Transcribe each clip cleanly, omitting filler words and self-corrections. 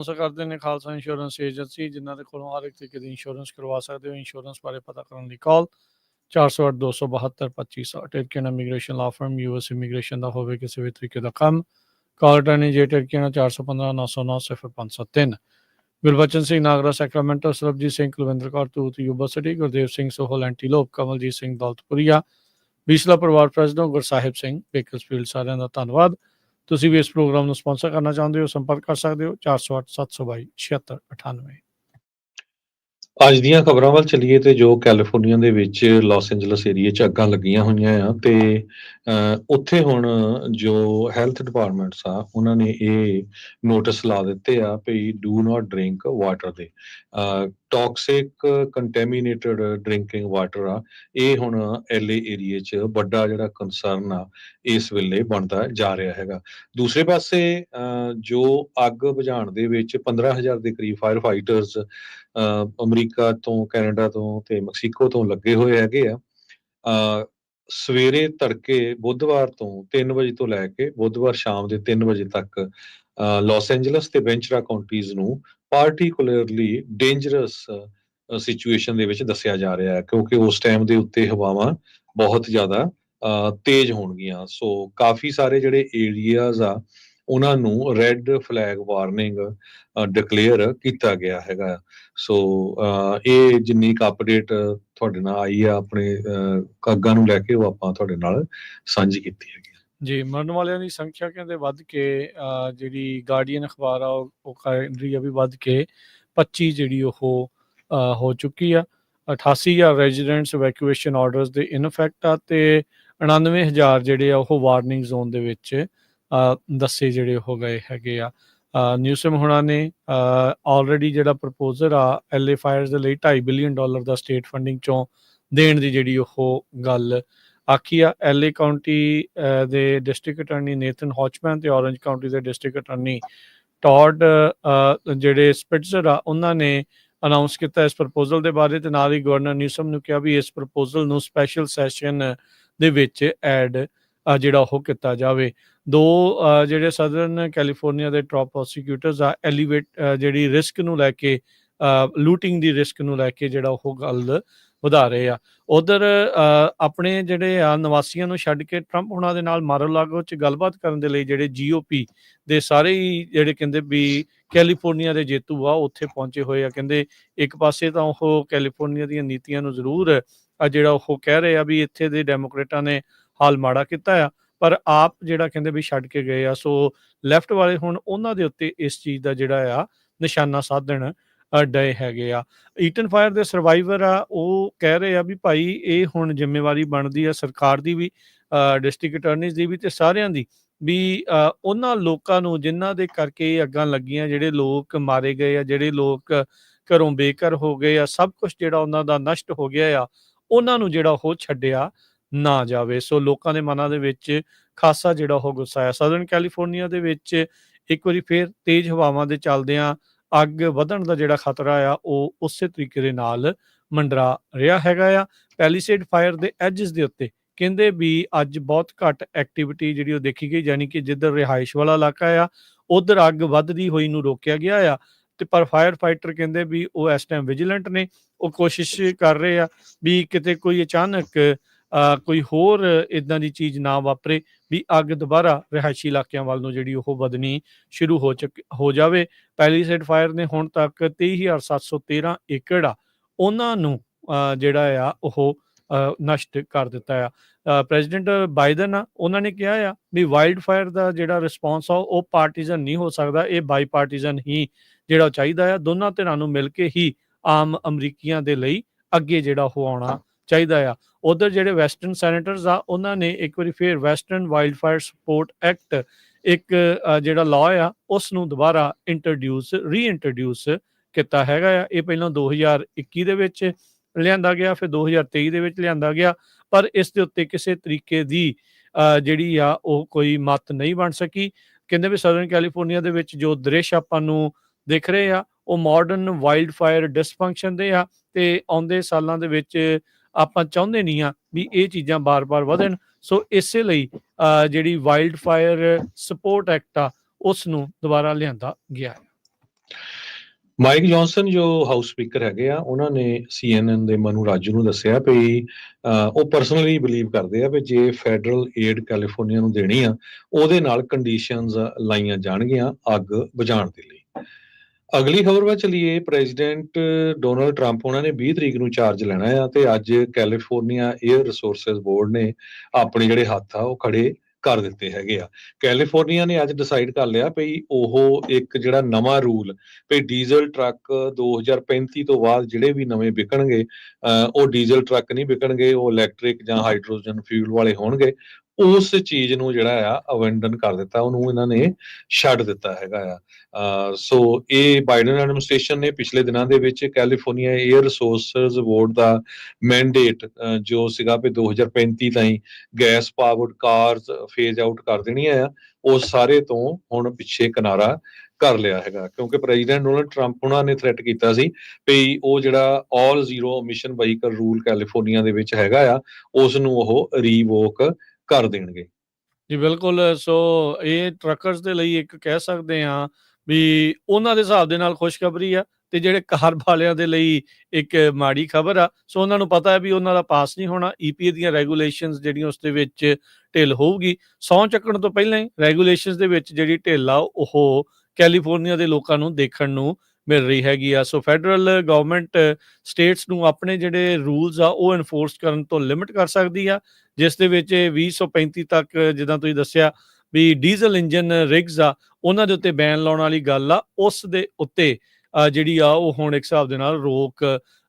Sponsor ਕਰਦੇ ਨੇ Khalsa insurance agency, ਜਿਨ੍ਹਾਂ ਦੇ ਕੋਲੋਂ ਹਰ ਇੱਕ ਤਰੀਕੇ ਦੀ ਇੰਸ਼ੋਰੈਂਸ ਕਰਵਾ ਸਕਦੇ ਹੋ। ਇੰਸ਼ੋਰੈਂਸ ਬਾਰੇ ਪਤਾ ਕਰਨ ਲਈ call 408-272-2560। Terkian immigration law firm, US immigration ਦਾ ਹੋਵੇ ਕਿਸੇ ਵੀ ਤਰੀਕੇ ਦਾ ਕੰਮ, call attorney J Terkian 415-909-0573। Gurbachan Singh Nagra Sacramento, Sarabjit Singh Kulwinder Kaur Toot Yuba City, Gurdev Singh Sohal Antelope, Kamaljit Singh Daulatpuria, Bisla ਪਰਿਵਾਰ ਪ੍ਰੈਜ਼ੀਡੈਂਟ ਗੁਰਸਾਹਿਬ ਸਿੰਘ ਬੇਕਰਸਫੀਲਡ। ਸਾਰਿਆਂ ਦਾ ਧੰਨਵਾਦ। ਤੁਸੀਂ ਵੀ ਇਸ ਪ੍ਰੋਗਰਾਮ ਨੂੰ ਸਪਾਂਸਰ ਕਰਨਾ ਚਾਹੁੰਦੇ ਹੋ, ਸੰਪਰਕ ਕਰ ਸਕਦੇ ਹੋ 408-722-7698। ਅੱਜ ਦੀਆਂ ਖਬਰਾਂ ਵੱਲ ਚੱਲੀਏ ਤੇ ਜੋ ਕੈਲੀਫੋਰਨੀਆ ਦੇ ਵਿੱਚ ਲਾਸ ਐਂਜਲਸ ਏਰੀਏ 'ਚ ਅੱਗਾਂ ਲੱਗੀਆਂ ਹੋਈਆਂ ਆ ਤੇ ਉੱਥੇ ਹੁਣ ਜੋ ਹੈਲਥ ਡਿਪਾਰਟਮੈਂਟਸ ਆ ਉਹਨਾਂ ਨੇ ਇਹ ਨੋਟਿਸ ਲਾ ਦਿੱਤੇ ਆ we do not drink water ਦੇ ਟੌਕਸਿਕ ਕੰਟੈਮੀਨੇਟਡ ਡਰਿੰਕਿੰਗ ਵਾਟਰ ਆ। ਇਹ ਹੁਣ LA ਏਰੀਏ 'ਚ ਵੱਡਾ ਜਿਹੜਾ ਕੰਸਰਨ ਆ ਇਸ ਵੇਲੇ ਬਣਦਾ ਜਾ ਰਿਹਾ ਹੈਗਾ। ਦੂਸਰੇ ਪਾਸੇ ਜੋ ਅੱਗ ਬੁਝਾਉਣ ਦੇ ਵਿੱਚ 15,000 ਦੇ ਕਰੀਬ ਫਾਇਰ ਫਾਈਟਰਸ ਅਮਰੀਕਾ ਤੋਂ, ਕੈਨੇਡਾ ਤੋਂ ਤੇ ਮੈਕਸੀਕੋ ਤੋਂ ਲੱਗੇ ਹੋਏ ਹੈਗੇ ਆ। ਸਵੇਰੇ ਤੜਕੇ ਬੁੱਧਵਾਰ ਤੋਂ 3 ਵਜੇ ਤੋਂ ਲੈ ਕੇ ਬੁੱਧਵਾਰ ਸ਼ਾਮ ਦੇ 3 ਵਜੇ ਤੱਕ ਲਾਸ ਐਂਜਲਸ ਤੇ ਵੈਂਚਰਾ ਕਾਉਂਟੀਜ਼ ਨੂੰ ਪਾਰਟੀਕੂਲਰਲੀ ਡੇਂਜਰਸ ਸਿਚੁਏਸ਼ਨ ਦੇ ਵਿੱਚ ਦੱਸਿਆ ਜਾ ਰਿਹਾ ਹੈ, ਕਿਉਂਕਿ ਉਸ ਟਾਈਮ ਦੇ ਉੱਤੇ ਹਵਾਵਾਂ ਬਹੁਤ ਜ਼ਿਆਦਾ ਤੇਜ਼ ਹੋਣਗੀਆਂ। ਸੋ ਕਾਫੀ ਸਾਰੇ ਜਿਹੜੇ ਏਰੀਆਜ਼ ਆ ਉਹਨਾਂ ਨੂੰ ਰੈੱਡ ਫਲੈਗ ਵਾਰਨਿੰਗ ਡਿਕਲੇਅਰ ਕੀਤਾ ਗਿਆ ਹੈਗਾ। ਸੋ ਇਹ ਜਿੰਨੀ ਕੁ ਅਪਡੇਟ ਤੁਹਾਡੇ ਨਾਲ ਆਈ ਆ ਆਪਣੇ ਅੱਗਾਂ ਨੂੰ ਲੈ ਕੇ, ਉਹ ਆਪਾਂ ਤੁਹਾਡੇ ਨਾਲ ਸਾਂਝੀ ਕੀਤੀ ਹੈਗੀ। ਜੀ, ਮਰਨ ਵਾਲਿਆਂ ਦੀ ਸੰਖਿਆ ਕਹਿੰਦੇ ਵੱਧ ਕੇ ਜਿਹੜੀ ਗਾਰਡੀਅਨ ਅਖਬਾਰ ਆ ਉਹ ਕਹਿ ਰਹੀ ਆ ਵੀ ਵੱਧ ਕੇ 25 ਜਿਹੜੀ ਉਹ ਹੋ ਚੁੱਕੀ ਆ। 88,000 ਰੈਜ਼ੀਡੈਂਟਸ ਵੈਕੂਏਸ਼ਨ ਆਰਡਰਸ ਦੇ ਇਨ ਇਫੈਕਟ ਆ ਤੇ 99,000 ਜਿਹੜੇ ਆ ਉਹ ਵਾਰਨਿੰਗ ਜ਼ੋਨ ਦੇ ਵਿੱਚ ਦੱਸੇ ਜਿਹੜੇ ਹੋ ਗਏ ਹੈਗੇ ਆ। ਨਿਊਸਮ ਹੁਣਾਂ ਨੇ ਆਲਰੇਡੀ ਜਿਹੜਾ ਪ੍ਰਪੋਜ਼ਲ ਆ LA ਫਾਇਰਸ ਦੇ ਲਈ $2.5 ਬਿਲੀਅਨ ਦਾ ਸਟੇਟ ਫੰਡਿੰਗ ਚੋਂ ਦੇਣ ਦੀ ਜਿਹੜੀ ਉਹ ਗੱਲ ਆਖੀ ਆ। LA ਕਾਉਂਟੀ ਦੇ ਡਿਸਟ੍ਰਿਕਟ ਅਟਾਰਨੀ ਨੇਥਨ ਹੌਚਮੈਨ ਤੇ ਔਰੰਜ ਕਾਉਂਟੀ ਦੇ ਡਿਸਟ੍ਰਿਕਟ ਅਟਾਰਨੀ ਟੌਡ ਜਿਹੜੇ ਸਪਿਟਜ਼ਰ ਆ ਉਹਨਾਂ ਨੇ ਅਨਾਊਂਸ ਕੀਤਾ ਇਸ ਪ੍ਰਪੋਜ਼ਲ ਦੇ ਬਾਰੇ, ਤੇ ਨਾਲ ਹੀ ਗਵਰਨਰ ਨਿਊਸਮ ਨੂੰ ਕਿਹਾ ਵੀ ਇਸ ਪ੍ਰਪੋਜ਼ਲ ਨੂੰ ਸਪੈਸ਼ਲ ਸੈਸ਼ਨ ਦੇ ਵਿੱਚ ਐਡ ਜਿਹੜਾ ਉਹ ਕੀਤਾ ਜਾਵੇ। ਦੋ ਜਿਹੜੇ ਸਦਰਨ ਕੈਲੀਫੋਰਨੀਆ ਦੇ ਟੌਪ ਪ੍ਰੋਸੀਕਿਊਟਰਸ ਆ ਐਲੀਵੇਟ ਜਿਹੜੀ ਰਿਸਕ ਨੂੰ ਲੈ ਕੇ ਲੂਟਿੰਗ ਦੀ ਰਿਸਕ ਨੂੰ ਲੈ ਕੇ ਜਿਹੜਾ ਉਹ ਗੱਲ ਵਧਾ ਰਹੇ ਆ। ਉਧਰ ਆਪਣੇ ਜਿਹੜੇ ਆ ਨਿਵਾਸੀਆਂ ਨੂੰ ਛੱਡ ਕੇ ਟਰੰਪ ਹੁਣਾਂ ਦੇ ਨਾਲ ਮਾਰ-ਆ-ਲਾਗੋ 'ਚ ਗੱਲਬਾਤ ਕਰਨ ਦੇ ਲਈ ਜਿਹੜੇ GOP ਦੇ ਸਾਰੇ ਹੀ ਜਿਹੜੇ ਕਹਿੰਦੇ ਵੀ ਕੈਲੀਫੋਰਨੀਆ ਦੇ ਜੇਤੂ ਆ ਉੱਥੇ ਪਹੁੰਚੇ ਹੋਏ ਆ। ਕਹਿੰਦੇ ਇੱਕ ਪਾਸੇ ਤਾਂ ਉਹ ਕੈਲੀਫੋਰਨੀਆ ਦੀਆਂ ਨੀਤੀਆਂ ਨੂੰ ਜ਼ਰੂਰ ਜਿਹੜਾ ਉਹ ਕਹਿ ਰਹੇ ਆ ਵੀ ਇੱਥੇ ਦੇ ਡੈਮੋਕ੍ਰੇਟਾਂ ਨੇ ਹਾਲ ਮਾੜਾ ਕੀਤਾ ਆ, ਪਰ ਆਪ ਜਿਹੜਾ ਕਹਿੰਦੇ ਵੀ ਛੱਡ ਕੇ ਗਏ ਆ। ਸੋ ਲੈਫਟ ਵਾਲੇ ਹੁਣ ਉਹਨਾਂ ਦੇ ਉੱਤੇ ਇਸ ਚੀਜ਼ ਦਾ ਜਿਹੜਾ ਆ ਨਿਸ਼ਾਨਾ ਸਾਧਣ ਡਏ ਹੈਗੇ ਆ। ਈਟਨ ਫਾਇਰ ਦੇ ਸਰਵਾਈਵਰ ਆ ਉਹ ਕਹਿ ਰਹੇ ਆ ਵੀ ਭਾਈ ਇਹ ਹੁਣ ਜ਼ਿੰਮੇਵਾਰੀ ਬਣਦੀ ਆ ਸਰਕਾਰ ਦੀ ਵੀ, ਡਿਸਟ੍ਰਿਕਟ ਅਟਾਰਨੀਜ਼ ਦੀ ਵੀ ਤੇ ਸਾਰਿਆਂ ਦੀ ਵੀ ਉਹਨਾਂ ਲੋਕਾਂ ਨੂੰ ਜਿਨ੍ਹਾਂ ਦੇ ਕਰਕੇ ਇਹ ਅੱਗਾਂ ਲੱਗੀਆਂ, ਜਿਹੜੇ ਲੋਕ ਮਾਰੇ ਗਏ ਆ, ਜਿਹੜੇ ਲੋਕ ਘਰੋਂ ਬੇਘਰ ਹੋ ਗਏ ਆ, ਸਭ ਕੁਛ ਜਿਹੜਾ ਉਹਨਾਂ ਦਾ ਨਸ਼ਟ ਹੋ ਗਿਆ ਆ, ਉਹਨਾਂ ਨੂੰ ਜਿਹੜਾ ਉਹ ਛੱਡਿਆ ਨਾ ਜਾਵੇ। ਸੋ ਲੋਕਾਂ ਦੇ ਮਨਾਂ ਦੇ ਵਿੱਚ ਖਾਸਾ ਜਿਹੜਾ ਉਹ ਗੁੱਸਾ ਆ। ਸਦਰਨ ਕੈਲੀਫੋਰਨੀਆ ਦੇ ਵਿੱਚ ਇੱਕ ਵਾਰੀ ਫੇਰ ਤੇਜ਼ ਹਵਾਵਾਂ ਦੇ ਚੱਲਦਿਆਂ ਅੱਗ ਵਧਣ ਦਾ ਜਿਹੜਾ ਖਤਰਾ ਆ ਉਹ ਉਸੇ ਤਰੀਕੇ ਦੇ ਨਾਲ ਮੰਡਰਾ ਰਿਹਾ ਹੈਗਾ ਆ। ਪੈਲੀਸੇਡ ਫਾਇਰ ਦੇ ਐਜਸ ਦੇ ਉੱਤੇ ਕਹਿੰਦੇ ਵੀ ਅੱਜ ਬਹੁਤ ਘੱਟ ਐਕਟੀਵਿਟੀ ਜਿਹੜੀ ਉਹ ਦੇਖੀ ਗਈ, ਯਾਨੀ ਕਿ ਜਿੱਧਰ ਰਿਹਾਇਸ਼ ਵਾਲਾ ਇਲਾਕਾ ਆ ਉਧਰ ਅੱਗ ਵੱਧਦੀ ਹੋਈ ਨੂੰ ਰੋਕਿਆ ਗਿਆ ਆ। ਤੇ ਪਰ ਫਾਇਰ ਫਾਈਟਰ ਕਹਿੰਦੇ ਵੀ ਉਹ ਇਸ ਟਾਈਮ ਵਿਜੀਲੈਂਟ ਨੇ, ਉਹ ਕੋਸ਼ਿਸ਼ ਕਰ ਰਹੇ ਆ ਵੀ ਕਿਤੇ ਕੋਈ ਅਚਾਨਕ ਕੋਈ ਹੋਰ ਇੱਦਾਂ ਦੀ ਚੀਜ਼ ਨਾ ਵਾਪਰੇ ਵੀ ਅੱਗ ਦੁਬਾਰਾ ਰਿਹਾਇਸ਼ੀ ਇਲਾਕਿਆਂ ਵੱਲ ਨੂੰ ਜਿਹੜੀ ਉਹ ਵਧਣੀ ਸ਼ੁਰੂ ਹੋ ਜਾਵੇ। ਪੈਲੀਸੇਡ ਫਾਇਰ ਨੇ ਹੁਣ ਤੱਕ 23,713 ਏਕੜ ਆ ਉਹਨਾਂ ਨੂੰ ਜਿਹੜਾ ਆ ਉਹ ਨਸ਼ਟ ਕਰ ਦਿੱਤਾ ਆ। ਪ੍ਰੈਜ਼ੀਡੈਂਟ ਬਾਈਡਨ ਆ ਉਹਨਾਂ ਨੇ ਕਿਹਾ ਆ ਵੀ ਵਾਈਲਡ ਫਾਇਰ ਦਾ ਜਿਹੜਾ ਰਿਸਪੌਂਸ ਆ ਉਹ ਪਾਰਟੀਜ਼ਨ ਨਹੀਂ ਹੋ ਸਕਦਾ, ਇਹ ਬਾਈ ਪਾਰਟੀਜ਼ਨ ਹੀ ਜਿਹੜਾ ਚਾਹੀਦਾ ਆ। ਦੋਨਾਂ ਧਿਰਾਂ ਨੂੰ ਮਿਲ ਕੇ ਹੀ ਆਮ ਅਮਰੀਕੀਆਂ ਦੇ ਲਈ ਅੱਗੇ ਜਿਹੜਾ ਉਹ ਆਉਣਾ ਚਾਹੀਦਾ ਆ। ਉਧਰ ਜਿਹੜੇ ਵੈਸਟਰਨ ਸੈਨੇਟਰਸ ਆ ਉਹਨਾਂ ਨੇ ਇੱਕ ਵਾਰੀ ਫੇਰ western wildfire support act ਇੱਕ ਜਿਹੜਾ ਲਾਅ ਆ ਉਸ ਨੂੰ ਦੁਬਾਰਾ ਰੀਇੰਟਰੋਡਿਊਸ ਕੀਤਾ ਹੈਗਾ ਆ। ਇਹ ਪਹਿਲਾਂ 2021 ਦੇ ਵਿੱਚ ਲਿਆਂਦਾ ਗਿਆ, ਫਿਰ 2023 ਦੇ ਵਿੱਚ ਲਿਆਂਦਾ ਗਿਆ, ਪਰ ਇਸ ਦੇ ਉੱਤੇ ਕਿਸੇ ਤਰੀਕੇ ਦੀ ਜਿਹੜੀ ਆ ਉਹ ਕੋਈ ਮੱਤ ਨਹੀਂ ਬਣ ਸਕੀ। ਕਹਿੰਦੇ ਵੀ ਸਦਰਨ ਕੈਲੀਫੋਰਨੀਆ ਦੇ ਵਿੱਚ ਜੋ ਦ੍ਰਿਸ਼ ਆਪਾਂ ਨੂੰ ਦਿਖ ਰਹੇ ਆ ਉਹ ਮਾਡਰਨ ਵਾਈਲਡ ਫਾਇਰ ਡਿਸਫੰਕਸ਼ਨ ਦੇ ਆ, ਤੇ ਆਉਂਦੇ ਸਾਲਾਂ ਦੇ ਵਿੱਚ ਆਪਾਂ ਚਾਹੁੰਦੇ ਨਹੀਂ ਆ ਵੀ ਇਹ ਚੀਜ਼ਾਂ ਬਾਰ-ਬਾਰ ਵਧਣ। ਸੋ ਇਸੇ ਲਈ ਜਿਹੜੀ ਵਾਈਲਡ ਫਾਇਰ ਸਪੋਰਟ ਐਕਟ ਆ ਉਸ ਨੂੰ ਦੁਬਾਰਾ ਲਿਆਂਦਾ ਗਿਆ ਹੈ। ਮਾਈਕ ਜੌਨਸਨ ਜੋ ਹਾਊਸ ਸਪੀਕਰ ਹੈਗੇ ਆ, ਉਹਨਾਂ ਨੇ CNN ਦੇ ਮਨੂ ਰਾਜੂ ਨੂੰ ਦੱਸਿਆ ਵੀ ਉਹ ਪਰਸਨਲੀ ਬਿਲੀਵ ਕਰਦੇ ਆ ਵੀ ਜੇ ਫੈਡਰਲ ਏਡ ਕੈਲੀਫੋਰਨੀਆ ਨੂੰ ਦੇਣੀ ਆ, ਉਹਦੇ ਨਾਲ ਕੰਡੀਸ਼ਨਸ ਲਾਈਆਂ ਜਾਣਗੀਆਂ ਅੱਗ ਬੁਝਾਉਣ ਦੇ ਲਈ। ਅਗਲੀ ਖਬਰ ਵੱਲ ਚਲੀਏ। ਪ੍ਰੈਜ਼ੀਡੈਂਟ ਡੋਨਾਲਡ ਟਰੰਪ ਉਹਨਾਂ ਨੇ 20 ਤਰੀਕ ਨੂੰ ਚਾਰਜ ਲੈਣਾ ਆ, ਤੇ ਅੱਜ ਕੈਲੀਫੋਰਨੀਆ ਏਅਰ ਰਿਸੋਰਸਿਸ ਬੋਰਡ ਨੇ ਆਪਣੇ ਜਿਹੜੇ ਹੱਥ ਆ ਉਹ ਖੜੇ ਕਰ ਦਿੱਤੇ ਹੈਗੇ ਆ। ਕੈਲੀਫੋਰਨੀਆ ਨੇ ਅੱਜ ਡਿਸਾਈਡ ਕਰ ਲਿਆ ਵੀ ਉਹ ਇੱਕ ਜਿਹੜਾ ਨਵਾਂ ਰੂਲ ਵੀ ਡੀਜ਼ਲ ਟਰੱਕ 2035 ਤੋਂ ਬਾਅਦ ਜਿਹੜੇ ਵੀ ਨਵੇਂ ਵਿਕਣਗੇ, ਉਹ ਡੀਜ਼ਲ ਟਰੱਕ ਨਹੀਂ ਵਿਕਣਗੇ, ਉਹ ਇਲੈਕਟ੍ਰਿਕ ਜਾਂ ਹਾਈਡਰੋਜਨ ਫਿਊਲ ਵਾਲੇ ਹੋਣਗੇ। ਉਸ ਚੀਜ਼ ਨੂੰ ਜਿਹੜਾ ਆ ਅਬੈਂਡਨ ਕਰ ਦਿੱਤਾ, ਉਹਨੂੰ ਇਹਨਾਂ ਨੇ ਛੱਡ ਦਿੱਤਾ ਹੈਗਾ ਆ। ਸੋ ਇਹ ਬਾਈਡਨ ਐਡਮਿਨਿਸਟ੍ਰੇਸ਼ਨ ਨੇ ਪਿਛਲੇ ਦਿਨਾਂ ਦੇ ਵਿੱਚ ਕੈਲੀਫੋਰਨੀਆ ਏਅਰ ਰਿਸੋਰਸਿਸ ਬੋਰਡ ਦਾ ਮੈਂਡੇਟ ਜੋ ਸੀਗਾ ਵੀ 2035 ਤਾਈਂ gas powered cars phase out ਕਰ ਦੇਣੀਆਂ ਆ, ਉਹ ਸਾਰੇ ਤੋਂ ਹੁਣ ਪਿੱਛੇ ਕਿਨਾਰਾ ਕਰ ਲਿਆ ਹੈਗਾ, ਕਿਉਂਕਿ ਪ੍ਰੈਜ਼ੀਡੈਂਟ ਡੋਨਾਲਡ ਟਰੰਪ ਉਹਨਾਂ ਨੇ ਥ੍ਰੈਟ ਕੀਤਾ ਸੀ ਵੀ ਉਹ ਜਿਹੜਾ all zero emission vehicle rule California ਦੇ ਵਿੱਚ ਹੈਗਾ ਆ, ਉਸ ਨੂੰ ਉਹ ਰੀਵੋਕ ਕਰ ਦੇਣਗੇ। ਜੀ ਬਿਲਕੁਲ। ਸੋ ਇਹ ਟਰੱਕਰਸ ਦੇ ਲਈ ਇੱਕ ਕਹਿ ਸਕਦੇ ਹਾਂ ਵੀ ਉਹਨਾਂ ਦੇ ਹਿਸਾਬ ਦੇ ਨਾਲ ਖੁਸ਼ਖਬਰੀ ਆ, ਤੇ ਜਿਹੜੇ ਕਾਰ ਵਾਲਿਆਂ ਦੇ ਲਈ ਇੱਕ ਮਾੜੀ ਖਬਰ ਆ। ਸੋ ਉਹਨਾਂ ਨੂੰ ਪਤਾ ਹੈ ਵੀ ਉਹਨਾਂ ਦਾ ਪਾਸ ਨਹੀਂ ਹੋਣਾ, EPA ਦੀਆਂ ਰੈਗੂਲੇਸ਼ਨਸ ਜਿਹੜੀਆਂ ਉਸ ਦੇ ਵਿੱਚ ਢਿੱਲ ਹੋਊਗੀ। ਸਹੁੰ ਚੱਕਣ ਤੋਂ ਪਹਿਲਾਂ ਹੀ ਰੈਗੂਲੇਸ਼ਨਸ ਦੇ ਵਿੱਚ ਜਿਹੜੀ ਢਿੱਲ ਆ ਉਹ ਕੈਲੀਫੋਰਨੀਆ ਦੇ ਲੋਕਾਂ ਨੂੰ ਦੇਖਣ ਨੂੰ ਮਿਲ ਰਹੀ ਹੈਗੀ ਆ। ਸੋ ਫੈਡਰਲ ਗਵਰਨਮੈਂਟ ਸਟੇਟਸ ਨੂੰ ਆਪਣੇ ਜਿਹੜੇ ਰੂਲਸ ਆ ਉਹ ਇਨਫੋਰਸ ਕਰਨ ਤੋਂ ਲਿਮਿਟ ਕਰ ਸਕਦੀ ਆ, ਜਿਸ ਦੇ ਵਿੱਚ 2035 ਤੱਕ ਜਿੱਦਾਂ ਤੁਸੀਂ ਦੱਸਿਆ ਵੀ ਡੀਜ਼ਲ ਇੰਜਨ ਰਿਗਸ ਆ ਉਹਨਾਂ ਦੇ ਉੱਤੇ ਬੈਨ ਲਾਉਣ ਵਾਲੀ ਗੱਲ ਆ, ਉਸ ਦੇ ਉੱਤੇ ਜਿਹੜੀ ਆ ਉਹ ਹੁਣ ਇੱਕ ਹਿਸਾਬ ਦੇ ਨਾਲ ਰੋਕ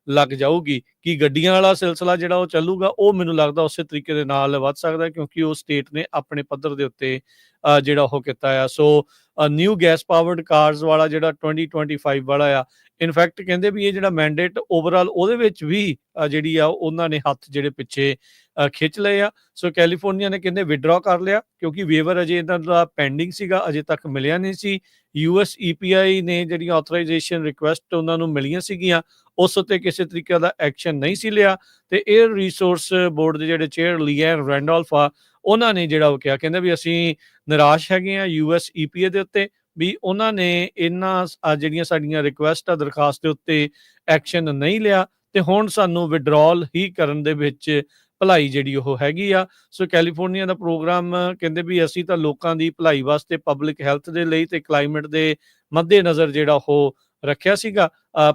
ਲੱਗ ਜਾਊਗੀ। ਕਿ ਗੱਡੀਆਂ ਵਾਲਾ ਸਿਲਸਿਲਾ ਜਿਹੜਾ ਉਹ ਚੱਲੂਗਾ, ਉਹ ਮੈਨੂੰ ਲੱਗਦਾ ਉਸੇ ਤਰੀਕੇ ਦੇ ਨਾਲ ਵੱਧ ਸਕਦਾ, ਕਿਉਂਕਿ ਉਹ ਸਟੇਟ ਨੇ ਆਪਣੇ ਪੱਧਰ ਦੇ ਉੱਤੇ ਜਿਹੜਾ ਉਹ ਕੀਤਾ ਆ। ਸੋ ਨਿਊ ਗੈਸ ਪਾਵਰਡ ਕਾਰਸ ਵਾਲਾ ਜਿਹੜਾ 2025 ਵਾਲਾ ਆ, ਇਨਫੈਕਟ ਕਹਿੰਦੇ ਵੀ ਇਹ ਜਿਹੜਾ ਮੈਂਡੇਟ ਓਵਰਆਲ ਉਹਦੇ ਵਿੱਚ ਵੀ ਜਿਹੜੀ ਆ ਉਹਨਾਂ ਨੇ ਹੱਥ ਜਿਹੜੇ ਪਿੱਛੇ ਖਿੱਚ ਲਏ ਆ। ਸੋ ਕੈਲੀਫੋਰਨੀਆ ਨੇ ਕਹਿੰਦੇ ਵਿਡਰਾ ਕਰ ਲਿਆ, ਕਿਉਂਕਿ ਵੇਵਰ ਅਜੇ ਇਹਨਾਂ ਦਾ ਪੈਂਡਿੰਗ ਸੀਗਾ, ਅਜੇ ਤੱਕ ਮਿਲਿਆ ਨਹੀਂ ਸੀ। US EPI ਨੇ ਜਿਹੜੀਆਂ ਆਥੋਰਾਈਜੇਸ਼ਨ ਰਿਕੁਐਸਟ ਉਹਨਾਂ ਨੂੰ ਮਿਲੀਆਂ ਸੀਗੀਆਂ, ਉਸ ਉੱਤੇ ਕਿਸੇ ਤਰੀਕੇ ਦਾ ਐਕਸ਼ਨ ਨਹੀਂ ਸੀ ਲਿਆ। ਤੇ ਏਅਰ ਰਿਸੋਰਸ ਬੋਰਡ ਦੇ ਜਿਹੜੇ ਚੇਅਰ ਲੀਐਨ ਰੈਂਡੋਲਫ ਆ, ਉਹਨਾਂ ਨੇ ਜਿਹੜਾ ਉਹ ਕਿਹਾ, ਕਹਿੰਦੇ ਵੀ ਅਸੀਂ ਨਿਰਾਸ਼ ਹੈਗੇ ਆ US EPA ਦੇ ਉੱਤੇ, ਵੀ ਉਹਨਾਂ ਨੇ ਇਹਨਾਂ ਜਿਹੜੀਆਂ ਸਾਡੀਆਂ ਰਿਕੁਐਸਟ ਆ ਦਰਖਾਸਤ ਦੇ ਉੱਤੇ ਐਕਸ਼ਨ ਨਹੀਂ ਲਿਆ, ਤੇ ਹੁਣ ਸਾਨੂੰ ਵਿਡਰੋਲ ਹੀ ਕਰਨ ਦੇ ਵਿੱਚ ਭਲਾਈ ਜਿਹੜੀ ਉਹ ਹੈਗੀ ਆ। ਸੋ ਕੈਲੀਫੋਰਨੀਆ ਦਾ ਪ੍ਰੋਗਰਾਮ ਕਹਿੰਦੇ ਵੀ ਅਸੀਂ ਤਾਂ ਲੋਕਾਂ ਦੀ ਭਲਾਈ ਵਾਸਤੇ, ਪਬਲਿਕ ਹੈਲਥ ਦੇ ਲਈ ਤੇ ਕਲਾਈਮੇਟ ਦੇ ਮੱਦੇ ਨਜ਼ਰ ਜਿਹੜਾ ਉਹ ਰੱਖਿਆ ਸੀਗਾ,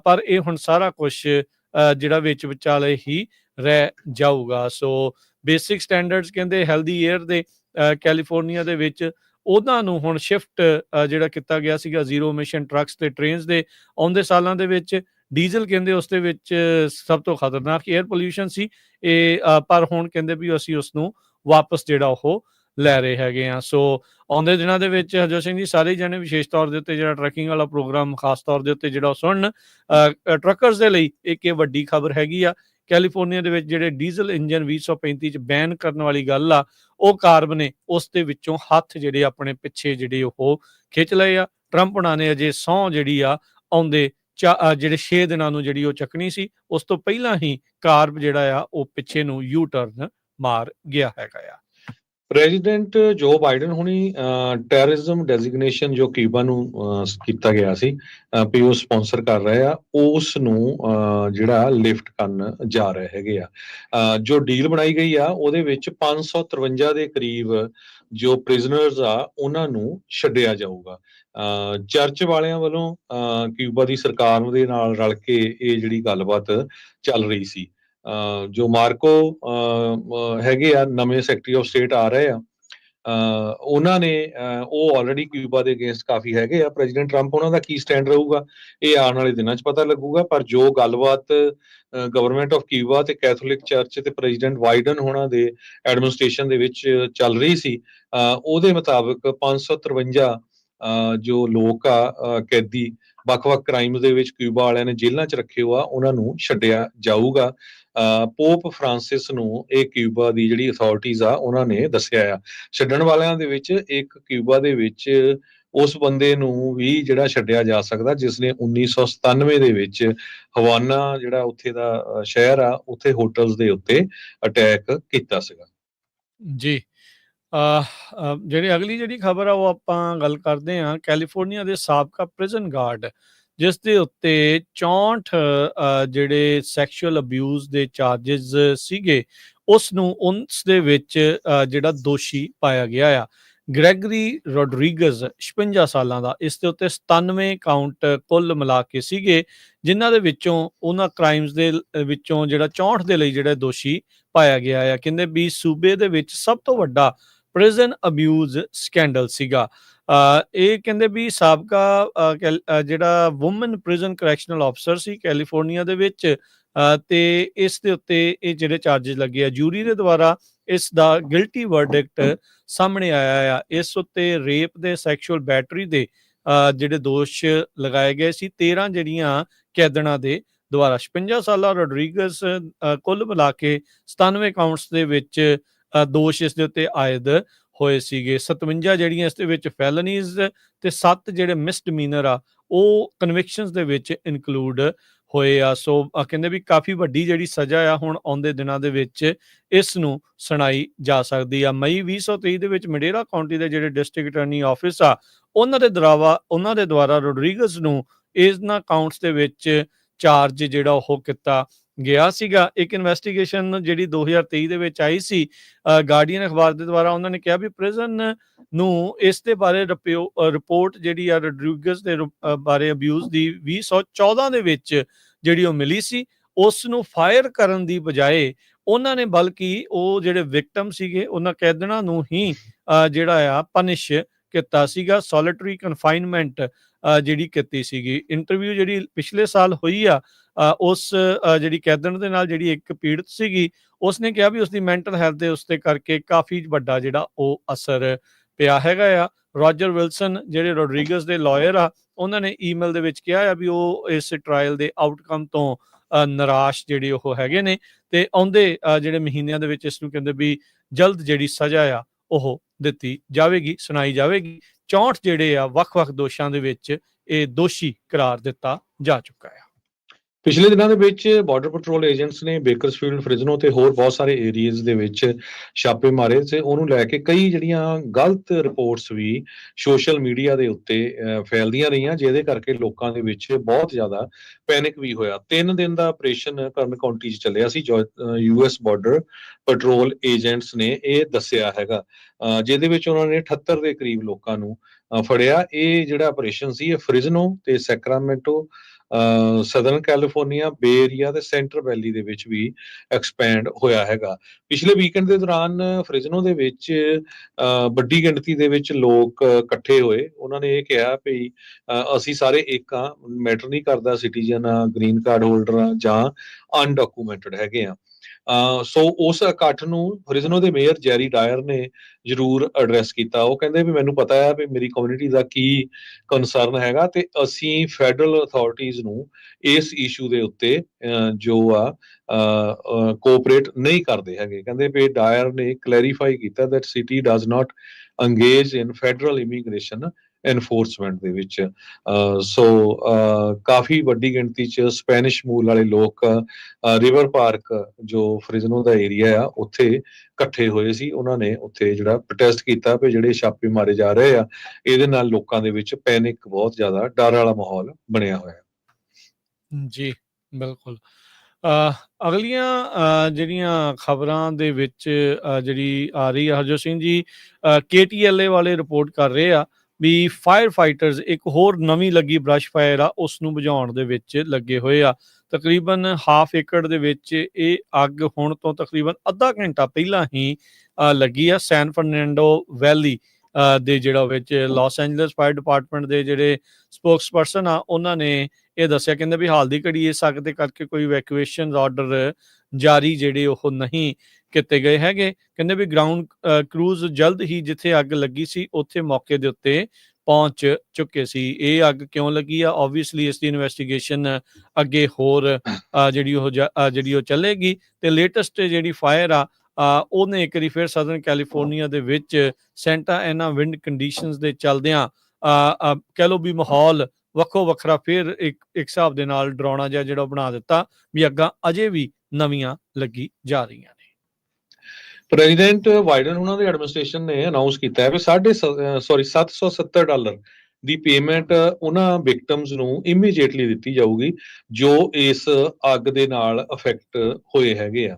ਪਰ ਇਹ ਹੁਣ ਸਾਰਾ ਕੁਝ ਜਿਹੜਾ ਵਿੱਚ ਵਿਚਾਲੇ ਹੀ ਰਹਿ ਜਾਊਗਾ। ਸੋ ਬੇਸਿਕ ਸਟੈਂਡਰਡਸ ਕਹਿੰਦੇ ਹੈਲਦੀ ਏਅਰ ਦੇ ਕੈਲੀਫੋਰਨੀਆ ਦੇ ਵਿੱਚ ਉਹਨਾਂ ਨੂੰ ਹੁਣ ਸ਼ਿਫਟ ਜਿਹੜਾ ਕੀਤਾ ਗਿਆ ਸੀਗਾ ਜ਼ੀਰੋ ਐਮਿਸ਼ਨ ਟਰੱਕਸ ਤੇ ਟ੍ਰੇਨਸ ਦੇ। ਆਉਂਦੇ ਸਾਲਾਂ ਦੇ ਵਿੱਚ ਡੀਜ਼ਲ ਕਹਿੰਦੇ ਉਸ ਦੇ ਵਿੱਚ ਸਭ ਤੋਂ ਖਤਰਨਾਕ ਏਅਰ ਪੋਲਿਊਸ਼ਨ ਸੀ ਇਹ, ਪਰ ਹੁਣ ਕਹਿੰਦੇ ਵੀ ਅਸੀਂ ਉਸ ਨੂੰ ਵਾਪਸ ਜਿਹੜਾ ਉਹ ਲੈ ਰਹੇ ਹੈਗੇ ਆ। ਸੋ ਆਉਂਦੇ ਦਿਨਾਂ ਦੇ ਵਿੱਚ ਹਰਜੋਤ ਸਿੰਘ ਜੀ ਸਾਰੇ ਜਣੇ ਵਿਸ਼ੇਸ਼ ਤੌਰ ਦੇ ਉੱਤੇ ਜਿਹੜਾ ਟਰੱਕਿੰਗ ਵਾਲਾ ਪ੍ਰੋਗਰਾਮ ਖਾਸ ਤੌਰ ਦੇ ਉੱਤੇ ਜਿਹੜਾ ਸੁਣਨ, ਟਰੱਕਰਸ ਦੇ ਲਈ ਇੱਕ ਇਹ ਵੱਡੀ ਖਬਰ ਹੈਗੀ ਆ। ਕੈਲੀਫੋਰਨੀਆ ਦੇ ਵਿੱਚ ਜਿਹੜੇ ਡੀਜ਼ਲ ਇੰਜਨ 2035 ਚ ਬੈਨ ਕਰਨ ਵਾਲੀ ਗੱਲ ਆ, ਉਹ ਕਾਰਬ ਨੇ ਉਸ ਦੇ ਵਿੱਚੋਂ ਹੱਥ ਜਿਹੜੇ ਆਪਣੇ ਪਿੱਛੇ ਜਿਹੜੇ ਉਹ ਖਿੱਚ ਲਏ ਆ। ਟਰੰਪ ਹੋਣਾ ਨੇ ਅਜੇ ਸਹੁੰ ਜਿਹੜੀ ਆ ਆਉਂਦੇ ਜਿਹੜੇ 6 ਦਿਨਾਂ ਨੂੰ ਜਿਹੜੀ ਉਹ ਚੱਕਣੀ ਸੀ, ਉਸ ਤੋਂ ਪਹਿਲਾਂ ਹੀ ਕਾਰਬ ਜਿਹੜਾ ਆ ਉਹ ਪਿੱਛੇ ਨੂੰ ਯੂ ਟਰਨ ਮਾਰ ਗਿਆ ਹੈਗਾ ਆ। ਪ੍ਰੈਜ਼ੀਡੈਂਟ ਜੋ ਬਾਈਡਨ ਹੁਣੀ ਟੈਰਰਿਜ਼ਮ ਡੈਜ਼ਿਗਨੇਸ਼ਨ ਜੋ ਕਿਊਬਾ ਨੂੰ ਕੀਤਾ ਗਿਆ ਸੀ ਵੀ ਉਹ ਸਪਾਂਸਰ ਕਰ ਰਹੇ ਆ, ਉਸ ਨੂੰ ਜਿਹੜਾ ਲਿਫਟ ਕਰਨ ਜਾ ਰਹੇ ਹੈਗੇ ਆ। ਜੋ ਡੀਲ ਬਣਾਈ ਗਈ ਆ ਉਹਦੇ ਵਿੱਚ 553 ਦੇ ਕਰੀਬ ਜੋ ਪ੍ਰਿਜ਼ਨਰਸ ਆ ਉਹਨਾਂ ਨੂੰ ਛੱਡਿਆ ਜਾਊਗਾ। ਚਰਚ ਵਾਲਿਆਂ ਵੱਲੋਂ ਕਿਊਬਾ ਦੀ ਸਰਕਾਰ ਦੇ ਨਾਲ ਰਲ ਕੇ ਇਹ ਜਿਹੜੀ ਗੱਲਬਾਤ ਚੱਲ ਰਹੀ ਸੀ। ਜੋ ਮਾਰਕੋ ਹੈਗੇ ਆ ਨਵੇਂ ਸੈਕਟਰੀ ਆਫ ਸਟੇਟ ਆ ਰਹੇ ਆ, ਉਹਨਾਂ ਨੇ ਉਹ ਆਲਰੇਡੀ ਕਿਊਬਾ ਦੇ ਅਗੇਂਸਟ ਕਾਫੀ ਹੈਗੇ ਆ। ਪ੍ਰੈਜ਼ੀਡੈਂਟ ਟਰੰਪ ਉਹਨਾਂ ਦਾ ਕੀ ਸਟੈਂਡ ਰਹੂਗਾ ਇਹ ਆਉਣ ਵਾਲੇ ਦਿਨਾਂ 'ਚ ਪਤਾ ਲੱਗੂਗਾ, ਪਰ ਜੋ ਗੱਲਬਾਤ ਗਵਰਨਮੈਂਟ ਆਫ ਕਿਊਬਾ ਤੇ ਕੈਥੋਲਿਕ ਚਰਚ ਤੇ ਪ੍ਰੈਜ਼ੀਡੈਂਟ ਬਾਈਡਨ ਉਹਨਾਂ ਦੇ ਐਡਮਿਨਿਸਟ੍ਰੇਸ਼ਨ ਦੇ ਵਿੱਚ ਚੱਲ ਰਹੀ ਸੀ, ਉਹਦੇ ਮੁਤਾਬਕ 553 ਜੋ ਲੋਕ ਆ ਕੈਦੀ ਵੱਖ-ਵੱਖ ਕ੍ਰਾਈਮ ਦੇ ਵਿੱਚ ਕਿਊਬਾ ਵਾਲਿਆਂ ਨੇ ਜੇਲ੍ਹਾਂ 'ਚ ਰੱਖੇ ਹੋਆ, ਉਹਨਾਂ ਨੂੰ ਛੱਡਿਆ ਜਾਊਗਾ। ਪੋਪ ਫਰਾਂਸਿਸ ਨੂੰ ਇਹ ਕਿਊਬਾ ਦੀ ਜਿਹੜੀ ਅਥਾਰਟੀਜ਼ ਆ ਉਹਨਾਂ ਨੇ ਦੱਸਿਆ ਆ। ਛੱਡਣ ਵਾਲਿਆਂ ਦੇ ਵਿੱਚ ਇੱਕ ਕਿਊਬਾ ਦੇ ਵਿੱਚ ਉਸ ਬੰਦੇ ਨੂੰ ਵੀ ਜਿਹੜਾ ਛੱਡਿਆ ਜਾ ਸਕਦਾ ਜਿਸ ਨੇ 1997 ਦੇ ਵਿੱਚ ਹਵਾਨਾ ਜਿਹੜਾ ਉੱਥੇ ਦਾ ਸ਼ਹਿਰ ਆ, ਉੱਥੇ ਹੋਟਲਸ ਦੇ ਉੱਤੇ ਅਟੈਕ ਕੀਤਾ ਸੀਗਾ। ਜੀ ਜਿਹੜੀ ਅਗਲੀ ਜਿਹੜੀ ਖਬਰ ਆ ਉਹ ਆਪਾਂ ਗੱਲ ਕਰਦੇ ਹਾਂ ਕੈਲੀਫੋਰਨੀਆ ਦੇ ਸਾਬਕਾ ਪ੍ਰਿਜ਼ਨ ਗਾਰਡ ਜਿਸ ਦੇ ਉੱਤੇ 64 ਜਿਹੜੇ ਸੈਕਸ਼ੂਅਲ ਅਬਿਊਜ਼ ਦੇ ਚਾਰजेस ਸੀਗੇ ਉਸ ਨੂੰ ਉਸ ਦੇ ਵਿੱਚ ਜਿਹੜਾ ਦੋਸ਼ੀ ਪਾਇਆ ਗਿਆ ਆ। ਗ੍ਰੈਗਰੀ ਰੋਡਰੀਗਜ਼ 56 ਸਾਲਾਂ ਦਾ, ਇਸ ਦੇ ਉੱਤੇ 97 ਕਾਊਂਟ ਕੁੱਲ ਮਿਲਾ ਕੇ ਸੀਗੇ, ਜਿਨ੍ਹਾਂ ਦੇ ਵਿੱਚੋਂ ਉਹਨਾਂ ਕ੍ਰਾਈਮਸ ਦੇ ਵਿੱਚੋਂ ਜਿਹੜਾ 64 ਦੇ ਲਈ ਜਿਹੜਾ ਦੋਸ਼ੀ ਪਾਇਆ ਗਿਆ ਆ। ਕਹਿੰਦੇ ਵੀ ਸੂਬੇ ਦੇ ਵਿੱਚ ਸਭ ਤੋਂ ਵੱਡਾ ਪ੍ਰਿਜ਼ਨ ਅਬਿਊਜ਼ ਸਕੈਂਡਲ ਸੀਗਾ। ਇਹ ਕਹਿੰਦੇ ਵੀ ਸਾਬਕਾ ਜਿਹੜਾ ਵੂਮਨ ਪ੍ਰਿਜ਼ਨ ਕਰੈਕਸ਼ਨਲ ਆਫਸਰ ਸੀ ਕੈਲੀਫੋਰਨੀਆ ਦੇ ਵਿੱਚ, ਤੇ ਇਸ ਦੇ ਉੱਤੇ ਇਹ ਜਿਹੜੇ ਚਾਰजेस ਲੱਗੇ ਆ, ਜੂਰੀ ਦੇ ਦੁਆਰਾ ਇਸ ਦਾ ਗਿਲਟੀ ਵਰਡਿਕਟ ਸਾਹਮਣੇ ਆਇਆ ਆ। ਇਸ ਉੱਤੇ ਰੇਪ ਦੇ, ਸੈਕਸ਼ੂਅਲ ਬੈਟਰੀ ਦੇ ਜਿਹੜੇ ਦੋਸ਼ ਲਗਾਏ ਗਏ ਸੀ 13 ਜਿਹੜੀਆਂ ਕੈਦਣਾ ਦੇ ਦੁਆਰਾ। 56 ਸਾਲਾ ਰੋਡਰੀਗਜ਼ ਕੁੱਲ ਮਿਲਾ ਕੇ 97 ਕਾਊਂਟਸ ਦੇ ਵਿੱਚ ਦੋਸ਼ ਇਸ ਦੇ ਉੱਤੇ ਆਇਦ ਹੋਏ ਸੀਗੇ। 57 ਜਿਹੜੀਆਂ ਇਸ ਦੇ ਵਿੱਚ ਫੈਲਨੀਜ਼ ਤੇ 7 ਜਿਹੜੇ ਮਿਸਡਮੀਨਰ ਆ ਉਹ ਕਨਵਿਕਸ਼ਨਸ ਦੇ ਵਿੱਚ ਇਨਕਲੂਡ ਹੋਏ ਆ। ਸੋ ਕਹਿੰਦੇ ਵੀ ਕਾਫੀ ਵੱਡੀ ਜਿਹੜੀ ਸਜ਼ਾ ਆ ਹੁਣ ਆਉਂਦੇ ਦਿਨਾਂ ਦੇ ਵਿੱਚ ਇਸ ਨੂੰ ਸੁਣਾਈ ਜਾ ਸਕਦੀ ਆ। ਮਈ 2023 ਦੇ ਵਿੱਚ ਮਡੇਰਾ ਕਾਉਂਟੀ ਦੇ ਜਿਹੜੇ ਡਿਸਟ੍ਰਿਕਟ ਅਟਾਰਨੀ ਆਫਿਸ ਆ ਉਹਨਾਂ ਦੇ ਦੁਆਰਾ ਰੋਡਰੀਗਜ਼ ਨੂੰ ਇਹਨਾਂ ਕਾਊਂਟਸ ਦੇ ਵਿੱਚ ਚਾਰਜ ਜਿਹੜਾ ਉਹ ਕੀਤਾ ਗਿਆ ਸੀਗਾ। ਇੱਕ ਇਨਵੈਸਟੀਗੇਸ਼ਨ ਜਿਹੜੀ 2023 ਦੇ ਵਿੱਚ ਆਈ ਸੀ ਗਾਰਡੀਅਨ ਅਖਬਾਰ ਦੇ ਦੁਆਰਾ, ਉਹਨਾਂ ਨੇ ਕਿਹਾ ਵੀ ਪ੍ਰਿਜ਼ਨ ਨੂੰ ਇਸ ਦੇ ਬਾਰੇ ਰਿਪੋਰਟ ਜਿਹੜੀ ਆ ਰੋਡਰੀਗਜ਼ ਦੇ ਬਾਰੇ ਅਬਿਊਜ਼ ਦੀ 2014 ਦੇ ਵਿੱਚ ਜਿਹੜੀ ਉਹ ਮਿਲੀ ਸੀ। ਉਸ ਨੂੰ ਫਾਇਰ ਕਰਨ ਦੀ ਬਜਾਏ ਉਹਨਾਂ ਨੇ ਬਲਕਿ ਉਹ ਜਿਹੜੇ ਵਿਕਟਮ ਸੀਗੇ ਉਹਨਾਂ ਕੈਦਣਾ ਨੂੰ ਹੀ ਜਿਹੜਾ ਆ ਪਨਿਸ਼ ਕੀਤਾ ਸੀਗਾ, ਸੋਲਿਟਰੀ ਕਨਫਾਈਨਮੈਂਟ ਜਿਹੜੀ ਕੀਤੀ ਸੀਗੀ। ਇੰਟਰਵਿਊ ਜਿਹੜੀ ਪਿਛਲੇ ਸਾਲ ਹੋਈ ਆ ਉਸ ਜਿਹੜੀ ਕੈਦਣ ਦੇ ਨਾਲ ਜਿਹੜੀ ਇੱਕ ਪੀੜਤ ਸੀਗੀ, ਉਸਨੇ ਕਿਹਾ ਵੀ ਉਸਦੀ ਮੈਂਟਲ ਹੈਲਥ ਦੇ ਉਸਤੇ ਕਰਕੇ ਕਾਫੀ ਵੱਡਾ ਜਿਹੜਾ ਉਹ ਅਸਰ ਪਿਆ ਹੈਗਾ ਆ। ਰੋਜਰ ਵਿਲਸਨ ਜਿਹੜੇ ਰੋਡਰੀਗਜ਼ ਦੇ ਲਾਇਰ ਆ, ਉਹਨਾਂ ਨੇ ਈਮੇਲ ਦੇ ਵਿੱਚ ਕਿਹਾ ਆ ਵੀ ਉਹ ਇਸ ਟਰਾਇਲ ਦੇ ਆਊਟਕਮ ਤੋਂ ਨਿਰਾਸ਼ ਜਿਹੜੇ ਉਹ ਹੈਗੇ ਨੇ ਤੇ ਆਉਂਦੇ ਜਿਹੜੇ ਮਹੀਨਿਆਂ ਦੇ ਵਿੱਚ ਇਸ ਨੂੰ ਕਹਿੰਦੇ ਵੀ ਜਲਦ ਜਿਹੜੀ ਸਜ਼ਾ ਆ ਉਹ ਦਿੱਤੀ ਜਾਵੇਗੀ, ਸੁਣਾਈ ਜਾਵੇਗੀ। 64 ਜਿਹੜੇ ਆ ਵੱਖ-ਵੱਖ ਦੋਸ਼ਾਂ ਦੇ ਵਿੱਚ ਇਹ ਦੋਸ਼ੀ ਕਰਾਰ ਦਿੱਤਾ ਜਾ ਚੁੱਕਾ ਆ। ਪਿਛਲੇ ਦਿਨਾਂ ਦੇ ਵਿੱਚ ਬਾਰਡਰ ਪੈਟਰੋਲ ਏਜੰਟਸ ਨੇ ਬੇਕਰਸਫੀਲਡ, ਫ੍ਰਿਜ਼ਨੋ ਤੇ ਹੋਰ ਬਹੁਤ ਸਾਰੇ ਏਰੀਆਜ਼ ਦੇ ਵਿੱਚ ਛਾਪੇ ਮਾਰੇ ਤੇ ਉਹਨੂੰ ਲੈ ਕੇ ਕਈ ਜਿਹੜੀਆਂ ਗਲਤ ਰਿਪੋਰਟਸ ਵੀ ਸੋਸ਼ਲ ਮੀਡੀਆ ਦੇ ਉੱਤੇ ਫੈਲਦੀਆਂ ਰਹੀਆਂ, ਜਿਹਦੇ ਕਰਕੇ ਲੋਕਾਂ ਦੇ ਵਿੱਚ ਬਹੁਤ ਜ਼ਿਆਦਾ ਪੈਨਿਕ ਵੀ ਹੋਇਆ। 3 ਦਿਨ ਦਾ ਆਪਰੇਸ਼ਨ ਕਰਨ ਕਾਉਂਟੀ 'ਚ ਚੱਲਿਆ ਸੀ। US ਬਾਰਡਰ ਪੈਟਰੋਲ ਏਜੰਟਸ ਨੇ ਇਹ ਦੱਸਿਆ ਹੈਗਾ, ਜਿਹਦੇ ਵਿੱਚ ਉਹਨਾਂ ਨੇ 78 ਦੇ ਕਰੀਬ ਲੋਕਾਂ ਨੂੰ ਫੜਿਆ। ਇਹ ਜਿਹੜਾ ਆਪਰੇਸ਼ਨ ਸੀ ਇਹ ਫ੍ਰਿਜ਼ਨੋ ਤੇ ਸੈਕਰਾਮੈਂਟੋ, ਸਦਰਨ ਕੈਲੀਫੋਰਨੀਆ, ਬੇ ਏਰੀਆ ਤੇ ਸੈਂਟਰ ਵੈਲੀ ਦੇ ਵਿੱਚ ਵੀ ਐਕਸਪੈਂਡ ਹੋਇਆ ਹੈਗਾ। ਪਿਛਲੇ ਵੀਕਐਂਡ ਦੇ ਦੌਰਾਨ ਫ੍ਰਿਜ਼ਨੋ ਦੇ ਵਿੱਚ ਵੱਡੀ ਗਿਣਤੀ ਦੇ ਵਿੱਚ ਲੋਕ ਇਕੱਠੇ ਹੋਏ। ਉਹਨਾਂ ਨੇ ਇਹ ਕਿਹਾ ਵੀ ਅਸੀਂ ਸਾਰੇ ਇੱਕ ਆ, ਮੈਟਰ ਨਹੀਂ ਕਰਦਾ ਸਿਟੀਜ਼ਨ ਆ, ਗ੍ਰੀਨ ਕਾਰਡ ਹੋਲਡਰ ਆ ਜਾਂ ਅਨਡਾਕੂਮੈਂਟਡ ਹੈਗੇ ਆ। ਸੋ ਉਸ ਇਕੱਠ ਨੂੰ ਫ੍ਰਿਜ਼ਨੋ ਦੇ ਮੇਅਰ ਜੈਰੀ ਡਾਇਰ ਨੇ ਜ਼ਰੂਰ ਐਡਰੈਸ ਕੀਤਾ। ਉਹ ਕਹਿੰਦੇ ਵੀ ਮੈਨੂੰ ਪਤਾ ਹੈ ਵੀ ਮੇਰੀ ਕਮਿਊਨਿਟੀ ਦਾ ਕੀ ਕੰਸਰਨ ਹੈਗਾ ਤੇ ਅਸੀਂ ਫੈਡਰਲ ਅਥਾਰਟੀਜ਼ ਨੂੰ ਇਸ ਇਸ਼ੂ ਦੇ ਉੱਤੇ ਜੋ ਆ ਕੋਆਪਰੇਟ ਨਹੀਂ ਕਰਦੇ ਹੈਗੇ। ਕਹਿੰਦੇ ਵੀ ਡਾਇਰ ਨੇ ਕਲੈਰੀਫਾਈ ਕੀਤਾ that city does not engaged in federal immigration enforcement ਦੇ ਵਿੱਚ। ਸੋ ਕਾਫੀ ਵੱਡੀ ਗਿਣਤੀ 'ਚ ਸਪੈਨਿਸ਼ ਮੂਲ ਵਾਲੇ ਲੋਕ ਰਿਵਰ ਪਾਰਕ ਜੋ ਫ੍ਰਿਜ਼ਨੋ ਦਾ ਏਰੀਆ ਆ ਉੱਥੇ ਇਕੱਠੇ ਹੋਏ ਸੀ। ਉਹਨਾਂ ਨੇ ਉੱਥੇ ਜਿਹੜਾ ਪ੍ਰੋਟੈਸਟ ਕੀਤਾ ਵੀ ਜਿਹੜੇ ਛਾਪੇ ਮਾਰੇ ਜਾ ਰਹੇ ਆ ਇਹਦੇ ਨਾਲ ਲੋਕਾਂ ਦੇ ਵਿੱਚ ਪੈਨਿਕ, ਬਹੁਤ ਜ਼ਿਆਦਾ ਡਰ ਵਾਲਾ ਮਾਹੌਲ ਬਣਿਆ ਹੋਇਆ। ਜੀ ਬਿਲਕੁਲ। ਅਗਲੀਆਂ ਜਿਹੜੀਆਂ ਖਬਰਾਂ ਦੇ ਵਿੱਚ ਜਿਹੜੀ ਆ ਰਹੀ ਆ, ਹਰਜੋਤ ਸਿੰਘ ਜੀ KTLA ਵਾਲੇ ਰਿਪੋਰਟ ਕਰ ਰਹੇ ਆ ਵੀ ਫਾਇਰ ਫਾਈਟਰਸ ਇੱਕ ਹੋਰ ਨਵੀਂ ਲੱਗੀ ਬਰਸ਼ ਫਾਇਰ ਆ ਉਸ ਨੂੰ ਬੁਝਾਉਣ ਦੇ ਵਿੱਚ ਲੱਗੇ ਹੋਏ ਆ। ਤਕਰੀਬਨ ਹਾਫ ਏਕੜ ਦੇ ਵਿੱਚ ਇਹ ਅੱਗ ਹੁਣ ਤੋਂ ਤਕਰੀਬਨ ਅੱਧਾ ਘੰਟਾ ਪਹਿਲਾਂ ਹੀ ਲੱਗੀ ਆ। ਸੈਨ ਫਰਨੈਂਡੋ ਵੈਲੀ ਦੇ ਜਿਹੜਾ ਵਿੱਚ ਲਾਸ ਐਂਜਲਸ ਫਾਇਰ ਡਿਪਾਰਟਮੈਂਟ ਦੇ ਜਿਹੜੇ ਸਪੋਕਸਪਰਸਨ ਆ ਉਹਨਾਂ ਨੇ ਇਹ ਦੱਸਿਆ, ਕਹਿੰਦੇ ਵੀ ਹਾਲ ਦੀ ਘੜੀ ਇਸ ਅੱਗ ਦੇ ਕਰਕੇ ਕੋਈ ਇਵੈਕੂਏਸ਼ਨ ਆਰਡਰ ਜਾਰੀ ਜਿਹੜੇ ਉਹ ਨਹੀਂ ਕੀਤੇ ਗਏ ਹੈਗੇ। ਕਹਿੰਦੇ ਵੀ ਗਰਾਊਂਡ ਕਰੂਜ਼ ਜਲਦ ਹੀ ਜਿੱਥੇ ਅੱਗ ਲੱਗੀ ਸੀ ਉੱਥੇ ਮੌਕੇ ਦੇ ਉੱਤੇ ਪਹੁੰਚ ਚੁੱਕੇ ਸੀ। ਇਹ ਅੱਗ ਕਿਉਂ ਲੱਗੀ ਆ, ਓਬਵੀਅਸਲੀ ਇਸ ਦੀ ਇਨਵੈਸਟੀਗੇਸ਼ਨ ਅੱਗੇ ਹੋਰ ਜਿਹੜੀ ਉਹ ਚੱਲੇਗੀ। ਤੇ ਲੇਟੈਸਟ ਜਿਹੜੀ ਫਾਇਰ ਆ ਉਹਨੇ ਇੱਕ ਵਾਰੀ ਫਿਰ ਸਦਰਨ ਕੈਲੀਫੋਰਨੀਆ ਦੇ ਵਿੱਚ ਸੈਂਟਾ ਐਨਾ ਵਿੰਡ ਕੰਡੀਸ਼ਨਸ ਦੇ ਚੱਲਦਿਆਂ ਕਹਿ ਲਓ ਵੀ ਮਾਹੌਲ ਵੱਖੋ ਵੱਖਰਾ ਫਿਰ ਇੱਕ ਹਿਸਾਬ ਦੇ ਨਾਲ ਡਰਾਉਣਾ ਜਿਹਾ ਜਿਹੜਾ ਬਣਾ ਦਿੱਤਾ ਵੀ ਅੱਗਾਂ ਅਜੇ ਵੀ ਨਵੀਆਂ ਲੱਗੀ ਜਾ ਰਹੀਆਂ ਨੇ। ਪ੍ਰੈਜ਼ੀਡੈਂਟ ਬਾਈਡਨ ਉਹਨਾਂ ਦੀ ਐਡਮਿਨਿਸਟ੍ਰੇਸ਼ਨ ਨੇ ਅਨਾਉਂਸ ਕੀਤਾ ਹੈ ਵੀ $770 ਦੀ ਪੇਮੈਂਟ ਉਹਨਾਂ ਵਿਕਟਮਸ ਨੂੰ ਇਮੀਡੀਏਟਲੀ ਦਿੱਤੀ ਜਾਊਗੀ ਜੋ ਇਸ ਅੱਗ ਦੇ ਨਾਲ ਅਫੈਕਟ ਹੋਏ ਹੈਗੇ ਆ।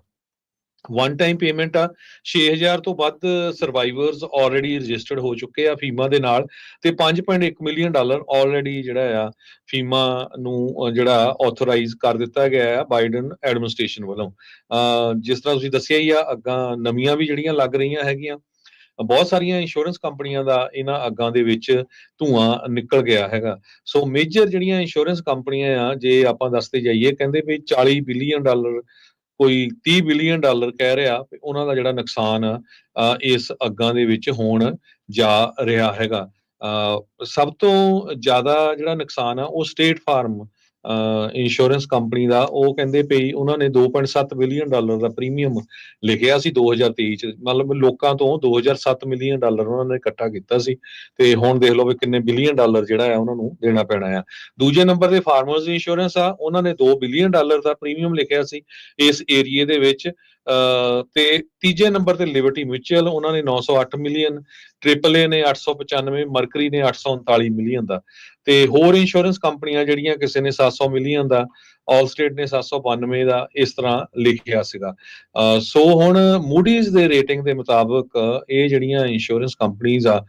ਵਨ ਟਾਈਮ ਪੇਮੈਂਟ ਆ 6000 ਤੋਂ ਵੱਧ ਸਰਵਾਈਵਰਸ ਆਲਰੇਡੀ ਰਜਿਸਟਰਡ ਹੋ ਚੁੱਕੇ ਆ ਫੀਮਾ ਦੇ ਨਾਲ, ਤੇ 5.1 ਮਿਲੀਅਨ ਡਾਲਰ ਆਲਰੇਡੀ ਜਿਹੜਾ ਆ ਫੀਮਾ ਨੂੰ ਜਿਹੜਾ ਆਥੋਰਾਈਜ਼ ਕਰ ਦਿੱਤਾ ਗਿਆ ਆ ਬਾਈਡਨ ਐਡਮਿਨਿਸਟ੍ਰੇਸ਼ਨ ਵੱਲੋਂ। ਜਿਸ ਤਰ੍ਹਾਂ ਤੁਸੀਂ ਦੱਸਿਆ ਹੀ ਆ, ਅੱਗਾਂ ਨਵੀਆਂ ਵੀ ਜਿਹੜੀਆਂ ਲੱਗ ਰਹੀਆਂ ਹੈਗੀਆਂ, ਬਹੁਤ ਸਾਰੀਆਂ ਇੰਸ਼ੋਰੈਂਸ ਕੰਪਨੀਆਂ ਦਾ ਇਹਨਾਂ ਅੱਗਾਂ ਦੇ ਵਿੱਚ ਧੂਆਂ ਨਿਕਲ ਗਿਆ ਹੈਗਾ। ਸੋ ਮੇਜਰ ਜਿਹੜੀਆਂ ਇੰਸ਼ੋਰੈਂਸ ਕੰਪਨੀਆਂ ਆ, ਜੇ ਆਪਾਂ ਦੱਸਦੇ ਜਾਈਏ, ਕਹਿੰਦੇ ਵੀ 40 ਬਿਲੀਅਨ ਡਾਲਰ, ਕੋਈ 30 ਬਿਲੀਅਨ ਡਾਲਰ ਕਹਿ ਰਿਹਾ, ਉਹਨਾਂ ਦਾ ਜਿਹੜਾ ਨੁਕਸਾਨ ਆ ਇਸ ਅੱਗਾਂ ਦੇ ਵਿੱਚ ਹੋਣ ਜਾ ਰਿਹਾ ਹੈਗਾ। ਸਭ ਤੋਂ ਜ਼ਿਆਦਾ ਜਿਹੜਾ ਨੁਕਸਾਨ ਆ ਉਹ ਸਟੇਟ ਫਾਰਮ ਇੰਸ਼ੋਰੈਂਸ ਕੰਪਨੀ ਦਾ, ਉਹ ਕਹਿੰਦੇ ਪਈ ਉਹਨਾਂ ਨੇ 2.7 ਬਿਲੀਅਨ ਡਾਲਰ ਦਾ ਪ੍ਰੀਮੀਅਮ ਲਿਖਿਆ ਸੀ 2023 ਚ, ਮਤਲਬ ਲੋਕਾਂ ਤੋਂ 2007 ਮਿਲੀਅਨ ਡਾਲਰ ਉਹਨਾਂ ਨੇ ਇਕੱਠਾ ਕੀਤਾ ਸੀ, ਤੇ ਹੁਣ ਦੇਖ ਲਓ ਵੀ ਕਿੰਨੇ ਬਿਲੀਅਨ ਡਾਲਰ ਜਿਹੜਾ ਆ ਉਹਨਾਂ ਨੂੰ ਦੇਣਾ ਪੈਣਾ ਆ। ਦੂਜੇ ਨੰਬਰ ਤੇ ਫਾਰਮਰਸ ਇੰਸ਼ੋਰੈਂਸ ਆ, ਉਹਨਾਂ ਨੇ 2 ਬਿਲੀਅਨ ਡਾਲਰ ਦਾ ਪ੍ਰੀਮੀਅਮ ਲਿਖਿਆ ਸੀ ਇਸ ਏਰੀਏ ਦੇ ਵਿੱਚ। ਤੇ ਤੀਜੇ ਨੰਬਰ ਤੇ ਲਿਬਰਟੀ ਮਿਊਚੁਅਲ, ਉਹਨਾਂ ਨੇ 908 ਮਿਲੀਅਨ, AAA ਨੇ 895, ਮਰਕਰੀ ਨੇ 839 ਮਿਲੀਅਨ ਦਾ, ਤੇ ਹੋਰ ਇੰਸ਼ੋਰੈਂਸ ਕੰਪਨੀਆਂ ਜਿਹੜੀਆਂ ਕਿਸੇ ਨੇ 700 ਮਿਲੀਅਨ ਦਾ, ਆਲ ਸਟੇਟ ਨੇ 792 ਦਾ, ਇਸ ਤਰ੍ਹਾਂ ਲਿਖਿਆ ਸੀਗਾ। ਸੋ ਹੁਣ ਮੂਡੀਜ਼ ਦੇ ਰੇਟਿੰਗ ਦੇ ਮੁਤਾਬਕ ਇਹ ਜਿਹੜੀਆਂ ਇੰਸ਼ੋਰੈਂਸ ਕੰਪਨੀਜ਼ ਆ,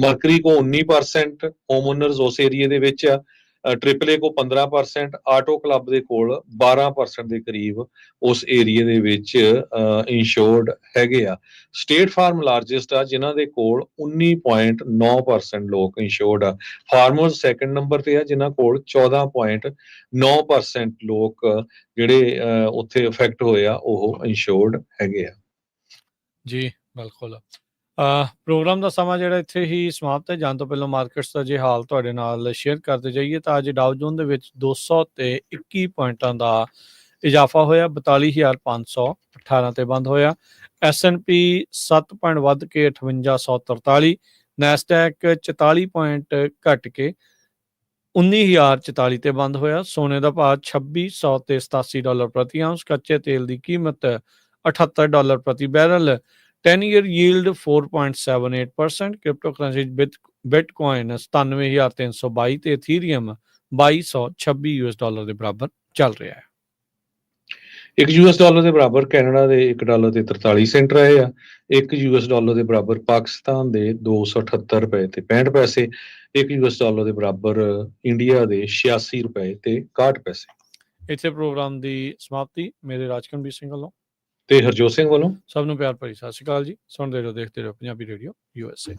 ਮਰਕਰੀ ਕੋ 19% ਹੋਮ ਓਨਰਸ ਉਸ ਏਰੀਏ ਦੇ ਵਿੱਚ ਆ, AAA ਕੋ 15%, ਆਟੋ ਕਲੱਬ ਦੇ ਕੋਲ 12% ਦੇ ਕਰੀਬ ਉਸ ਏਰੀਏ ਦੇ ਵਿੱਚ ਇੰਸ਼ੋਰਡ ਹੈਗੇ ਆ। ਸਟੇਟ ਫਾਰਮ ਲਾਰਜੈਸਟ ਆ, ਜਿਨ੍ਹਾਂ ਦੇ ਕੋਲ 19.9% ਲੋਕ ਇੰਸ਼ੋਰਡ ਆ। ਫਾਰਮਰਸ ਸੈਕੰਡ ਨੰਬਰ ਤੇ ਆ, ਜਿਨ੍ਹਾਂ ਕੋਲ 14.9% ਲੋਕ ਜਿਹੜੇ ਉੱਥੇ ਅਫੈਕਟ ਹੋਏ ਆ ਉਹ ਇੰਸ਼ੋਰਡ ਹੈਗੇ ਆ। ਜੀ ਬਿਲਕੁਲ। ਪ੍ਰੋਗਰਾਮ ਦਾ ਸਮਾਂ ਜਿਹੜਾ ਇੱਥੇ ਹੀ ਸਮਾਪਤ ਹੈ। ਜਾਣ ਤੋਂ ਪਹਿਲਾਂ ਮਾਰਕੀਟਸ ਦਾ ਜੇ ਹਾਲ ਤੁਹਾਡੇ ਨਾਲ ਸ਼ੇਅਰ ਕਰਦੇ ਜਾਈਏ ਤਾਂ ਅੱਜ ਡਾਊ ਜੋਨ ਦੇ ਵਿੱਚ 221 ਪੁਆਇੰਟਾਂ ਦਾ ਇਜ਼ਾਫਾ ਹੋਇਆ, 42,518 ਤੇ ਬੰਦ ਹੋਇਆ। S&P 7 ਪੁਆਇੰਟ ਵੱਧ ਕੇ 5843, ਨੈਸਡੈਕ 44 ਪੁਆਇੰਟ ਘਟ ਕੇ 19,044 ਤੇ ਬੰਦ ਹੋਇਆ। ਸੋਨੇ ਦਾ ਭਾਅ 2600 ਤੇ 87 ਡਾਲਰ ਪ੍ਰਤੀ ਆਉਂਸ, ਕੱਚੇ ਤੇਲ ਦੀ ਕੀਮਤ 78 ਡਾਲਰ ਪ੍ਰਤੀ barrel, 10 year yield 4.78%, crypto currency Bitcoin 97,322 ਤੇ ਇਥੀਰੀਅਮ 2226 US ਡਾਲਰ ਦੇ ਬਰਾਬਰ ਚੱਲ ਰਿਹਾ ਹੈ। ਇੱਕ US ਡਾਲਰ ਦੇ ਬਰਾਬਰ ਕੈਨੇਡਾ ਦੇ 1 ਡਾਲਰ ਤੇ 43 ਸੈਂਟ ਰਹੇ ਆ। ਇੱਕ US ਡਾਲਰ ਦੇ ਬਰਾਬਰ ਪਾਕਿਸਤਾਨ ਦੇ 278 ਰੁਪਏ ਤੇ 65 ਪੈਸੇ। ਇੱਕ US ਡਾਲਰ ਦੇ ਬਰਾਬਰ ਇੰਡੀਆ ਦੇ 86 ਰੁਪਏ ਤੇ 61 ਪੈਸੇ। ਇੱਥੇ ਪ੍ਰੋਗਰਾਮ ਦੀ ਸਮਾਪਤੀ ਮੇਰੇ ਰਾਜਕਮਵੀਰ ਸਿੰਘ ਵੱਲੋਂ ਤੇ ਹਰਜੋਤ ਸਿੰਘ ਵੱਲੋਂ ਸਭ ਨੂੰ ਪਿਆਰ ਭਰੀ ਸਤਿ ਸ਼੍ਰੀ ਅਕਾਲ ਜੀ। ਸੁਣਦੇ ਰਹੋ, ਦੇਖਦੇ ਰਹੋ ਪੰਜਾਬੀ ਰੇਡੀਓ USA।